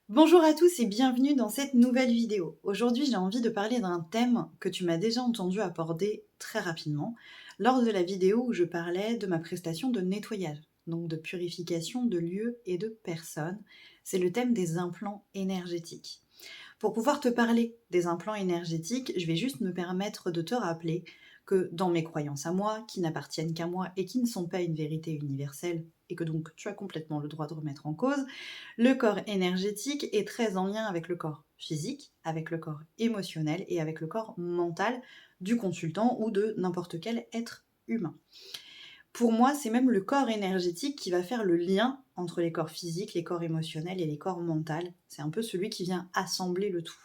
Bonjour à tous et bienvenue dans cette nouvelle vidéo. Aujourd'hui, j'ai envie de parler d'un thème que tu m'as déjà entendu aborder très rapidement lors de la vidéo où je parlais de ma prestation de nettoyage, donc de purification de lieux et de personnes. C'est le thème des implants énergétiques. Pour pouvoir te parler des implants énergétiques, je vais juste me permettre de te rappeler que dans mes croyances à moi, qui n'appartiennent qu'à moi et qui ne sont pas une vérité universelle, et que donc tu as complètement le droit de remettre en cause, le corps énergétique est très en lien avec le corps physique, avec le corps émotionnel et avec le corps mental du consultant ou de n'importe quel être humain. Pour moi, c'est même le corps énergétique qui va faire le lien entre les corps physiques, les corps émotionnels et les corps mentaux. C'est un peu celui qui vient assembler le tout.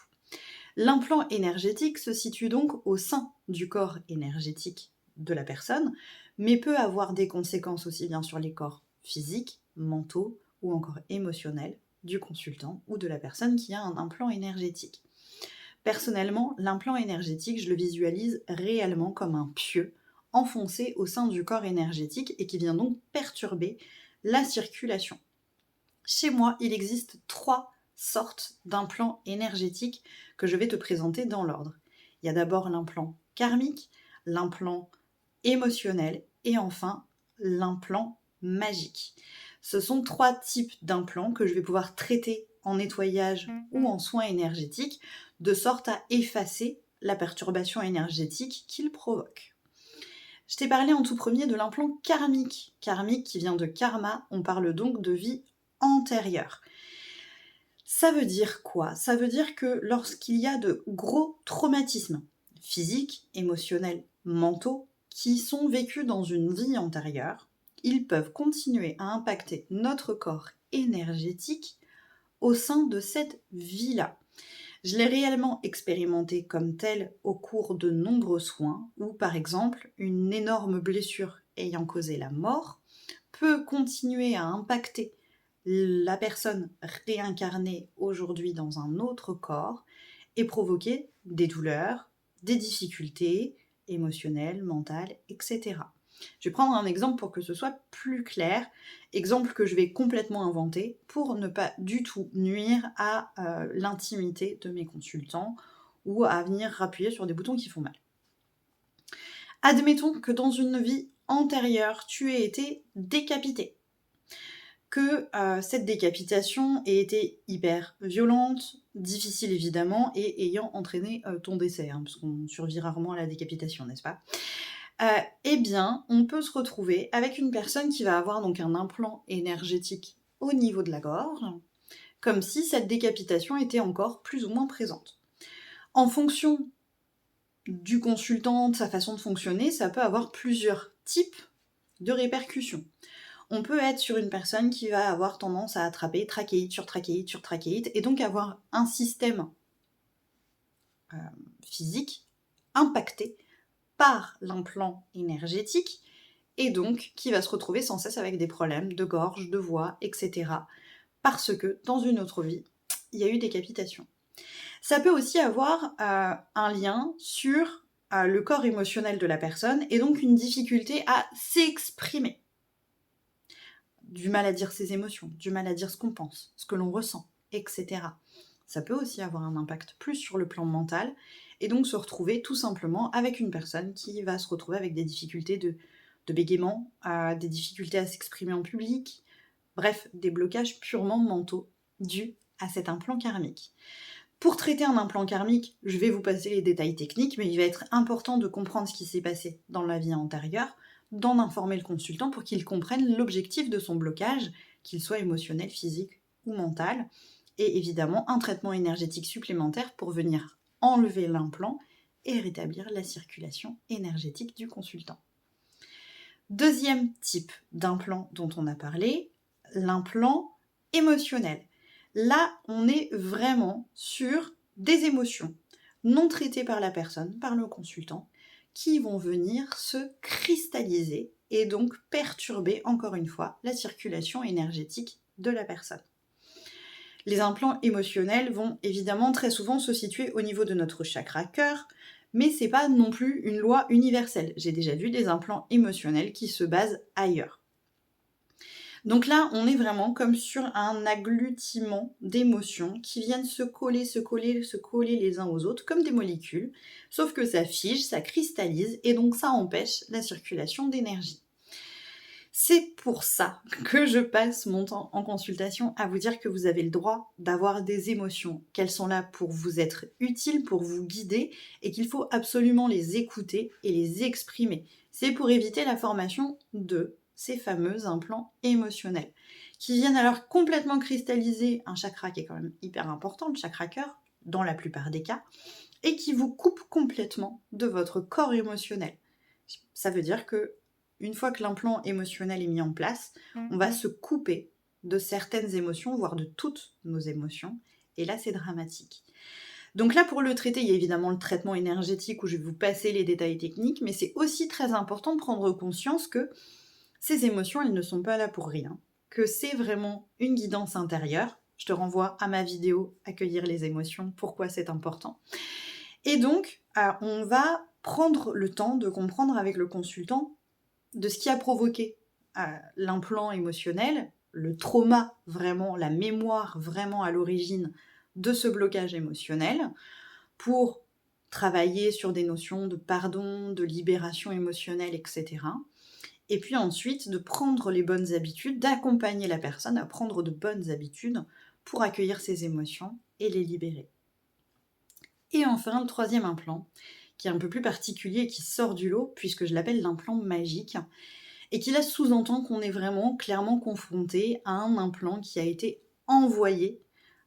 L'implant énergétique se situe donc au sein du corps énergétique de la personne, mais peut avoir des conséquences aussi bien sur les corps physiques, mentaux ou encore émotionnels du consultant ou de la personne qui a un implant énergétique. Personnellement, l'implant énergétique, je le visualise réellement comme un pieu enfoncé au sein du corps énergétique et qui vient donc perturber la circulation. Chez moi, il existe 3 sortes d'implants énergétiques que je vais te présenter dans l'ordre. Il y a d'abord l'implant karmique, l'implant émotionnel et enfin l'implant magique. Ce sont 3 types d'implants que je vais pouvoir traiter en nettoyage ou en soins énergétiques de sorte à effacer la perturbation énergétique qu'ils provoquent. Je t'ai parlé en tout premier de l'implant karmique. Karmique qui vient de karma, on parle donc de vie antérieure. Ça veut dire quoi? Ça veut dire que lorsqu'il y a de gros traumatismes physiques, émotionnels, mentaux, qui sont vécus dans une vie antérieure, ils peuvent continuer à impacter notre corps énergétique au sein de cette vie-là. Je l'ai réellement expérimenté comme tel au cours de nombreux soins où, par exemple, une énorme blessure ayant causé la mort peut continuer à impacter la personne réincarnée aujourd'hui dans un autre corps et provoquer des douleurs, des difficultés émotionnelles, mentales, etc. Je vais prendre un exemple pour que ce soit plus clair, exemple que je vais complètement inventer pour ne pas du tout nuire à l'intimité de mes consultants ou à venir appuyer sur des boutons qui font mal. Admettons que dans une vie antérieure, tu aies été décapité, que cette décapitation ait été hyper violente, difficile évidemment, et ayant entraîné ton décès, hein, parce qu'on survit rarement à la décapitation, n'est-ce pas? Eh bien, on peut se retrouver avec une personne qui va avoir donc un implant énergétique au niveau de la gorge, comme si cette décapitation était encore plus ou moins présente. En fonction du consultant, de sa façon de fonctionner, ça peut avoir plusieurs types de répercussions. On peut être sur une personne qui va avoir tendance à attraper trachéite sur trachéite sur trachéite et donc avoir un système euh, physique impacté par l'implant énergétique et donc qui va se retrouver sans cesse avec des problèmes de gorge, de voix, etc. Parce que dans une autre vie, il y a eu décapitation. Ça peut aussi avoir un lien sur le corps émotionnel de la personne et donc une difficulté à s'exprimer. Du mal à dire ses émotions, du mal à dire ce qu'on pense, ce que l'on ressent, etc. Ça peut aussi avoir un impact plus sur le plan mental et donc se retrouver tout simplement avec une personne qui va se retrouver avec des difficultés de bégaiement, des difficultés à s'exprimer en public, bref, des blocages purement mentaux dus à cet implant karmique. Pour traiter un implant karmique, je vais vous passer les détails techniques, mais il va être important de comprendre ce qui s'est passé dans la vie antérieure, d'en informer le consultant pour qu'il comprenne l'objectif de son blocage, qu'il soit émotionnel, physique ou mental, et évidemment un traitement énergétique supplémentaire pour venir enlever l'implant et rétablir la circulation énergétique du consultant. Deuxième type d'implant dont on a parlé, l'implant émotionnel. Là, on est vraiment sur des émotions non traitées par la personne, par le consultant, qui vont venir se cristalliser et donc perturber encore une fois la circulation énergétique de la personne. Les implants émotionnels vont évidemment très souvent se situer au niveau de notre chakra cœur, mais c'est pas non plus une loi universelle. J'ai déjà vu des implants émotionnels qui se basent ailleurs. Donc là, on est vraiment comme sur un agglutiment d'émotions qui viennent se coller, se coller, se coller les uns aux autres comme des molécules, sauf que ça fige, ça cristallise et donc ça empêche la circulation d'énergie. C'est pour ça que je passe mon temps en consultation à vous dire que vous avez le droit d'avoir des émotions, qu'elles sont là pour vous être utiles, pour vous guider, et qu'il faut absolument les écouter et les exprimer. C'est pour éviter la formation de ces fameux implants émotionnels, qui viennent alors complètement cristalliser un chakra qui est quand même hyper important, le chakra cœur, dans la plupart des cas, et qui vous coupe complètement de votre corps émotionnel. Ça veut dire que une fois que l'implant émotionnel est mis en place, on va se couper de certaines émotions, voire de toutes nos émotions. Et là, c'est dramatique. Donc là, pour le traiter, il y a évidemment le traitement énergétique où je vais vous passer les détails techniques, mais c'est aussi très important de prendre conscience que ces émotions, elles ne sont pas là pour rien, que c'est vraiment une guidance intérieure. Je te renvoie à ma vidéo « Accueillir les émotions », pourquoi c'est important. Et donc, on va prendre le temps de comprendre avec le consultant de ce qui a provoqué l'implant émotionnel, le trauma vraiment, la mémoire vraiment à l'origine de ce blocage émotionnel, pour travailler sur des notions de pardon, de libération émotionnelle, etc. Et puis ensuite, de prendre les bonnes habitudes, d'accompagner la personne à prendre de bonnes habitudes pour accueillir ses émotions et les libérer. Et enfin, le troisième implant, qui est un peu plus particulier et qui sort du lot, puisque je l'appelle l'implant magique, et qui là sous-entend qu'on est vraiment clairement confronté à un implant qui a été envoyé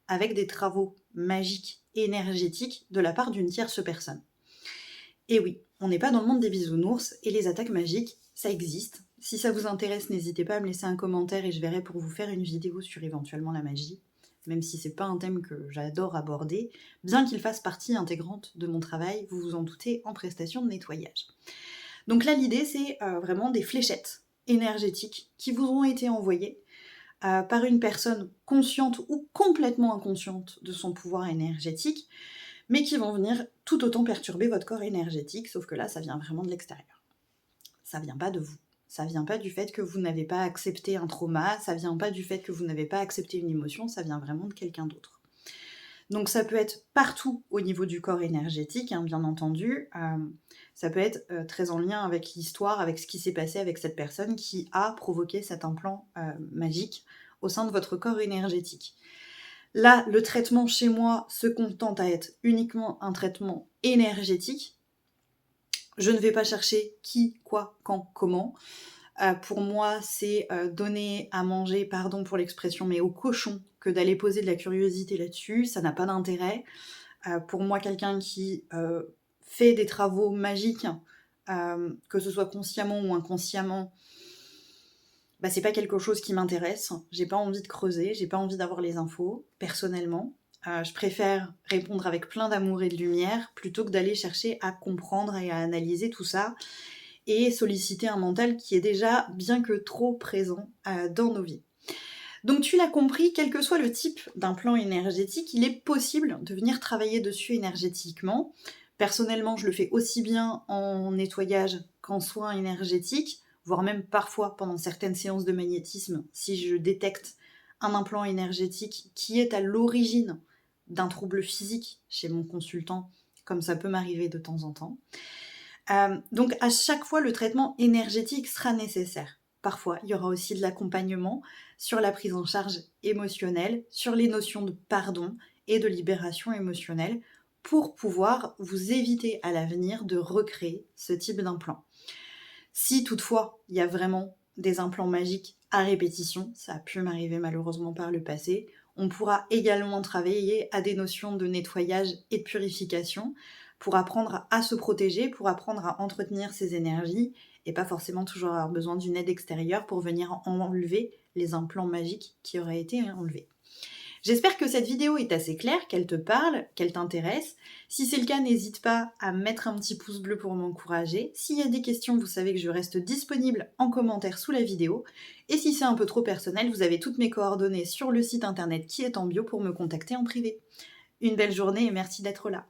avec des travaux magiques énergétiques de la part d'une tierce personne. Et oui, on n'est pas dans le monde des bisounours, et les attaques magiques, ça existe. Si ça vous intéresse, n'hésitez pas à me laisser un commentaire et je verrai pour vous faire une vidéo sur éventuellement la magie, même si c'est pas un thème que j'adore aborder, bien qu'il fasse partie intégrante de mon travail, vous vous en doutez, en prestation de nettoyage. Donc là, l'idée, c'est vraiment des fléchettes énergétiques qui vous ont été envoyées par une personne consciente ou complètement inconsciente de son pouvoir énergétique, mais qui vont venir tout autant perturber votre corps énergétique, sauf que là, ça vient vraiment de l'extérieur. Ça vient pas de vous. Ça vient pas du fait que vous n'avez pas accepté un trauma, ça vient pas du fait que vous n'avez pas accepté une émotion, ça vient vraiment de quelqu'un d'autre. Donc ça peut être partout au niveau du corps énergétique, hein, bien entendu. Ça peut être très en lien avec l'histoire, avec ce qui s'est passé avec cette personne qui a provoqué cet implant magique au sein de votre corps énergétique. Là, le traitement chez moi se contente à être uniquement un traitement énergétique. Je ne vais pas chercher qui, quoi, quand, comment. Pour moi, c'est donner à manger, pardon pour l'expression, mais au cochon, que d'aller poser de la curiosité là-dessus, ça n'a pas d'intérêt. Pour moi, quelqu'un qui fait des travaux magiques, que ce soit consciemment ou inconsciemment, bah, c'est pas quelque chose qui m'intéresse. J'ai pas envie de creuser, j'ai pas envie d'avoir les infos, personnellement. Je préfère répondre avec plein d'amour et de lumière, plutôt que d'aller chercher à comprendre et à analyser tout ça, et solliciter un mental qui est déjà bien que trop présent dans nos vies. Donc tu l'as compris, quel que soit le type d'implant énergétique, il est possible de venir travailler dessus énergétiquement. Personnellement, je le fais aussi bien en nettoyage qu'en soins énergétiques, voire même parfois pendant certaines séances de magnétisme, si je détecte un implant énergétique qui est à l'origine d'un trouble physique chez mon consultant, comme ça peut m'arriver de temps en temps. Donc à chaque fois, le traitement énergétique sera nécessaire. Parfois, il y aura aussi de l'accompagnement sur la prise en charge émotionnelle, sur les notions de pardon et de libération émotionnelle pour pouvoir vous éviter à l'avenir de recréer ce type d'implant. Si toutefois, il y a vraiment des implants magiques à répétition, ça a pu m'arriver malheureusement par le passé, on pourra également travailler à des notions de nettoyage et de purification pour apprendre à se protéger, pour apprendre à entretenir ses énergies et pas forcément toujours avoir besoin d'une aide extérieure pour venir enlever les implants magiques qui auraient été enlevés. J'espère que cette vidéo est assez claire, qu'elle te parle, qu'elle t'intéresse. Si c'est le cas, n'hésite pas à mettre un petit pouce bleu pour m'encourager. S'il y a des questions, vous savez que je reste disponible en commentaire sous la vidéo. Et si c'est un peu trop personnel, vous avez toutes mes coordonnées sur le site internet qui est en bio pour me contacter en privé. Une belle journée et merci d'être là.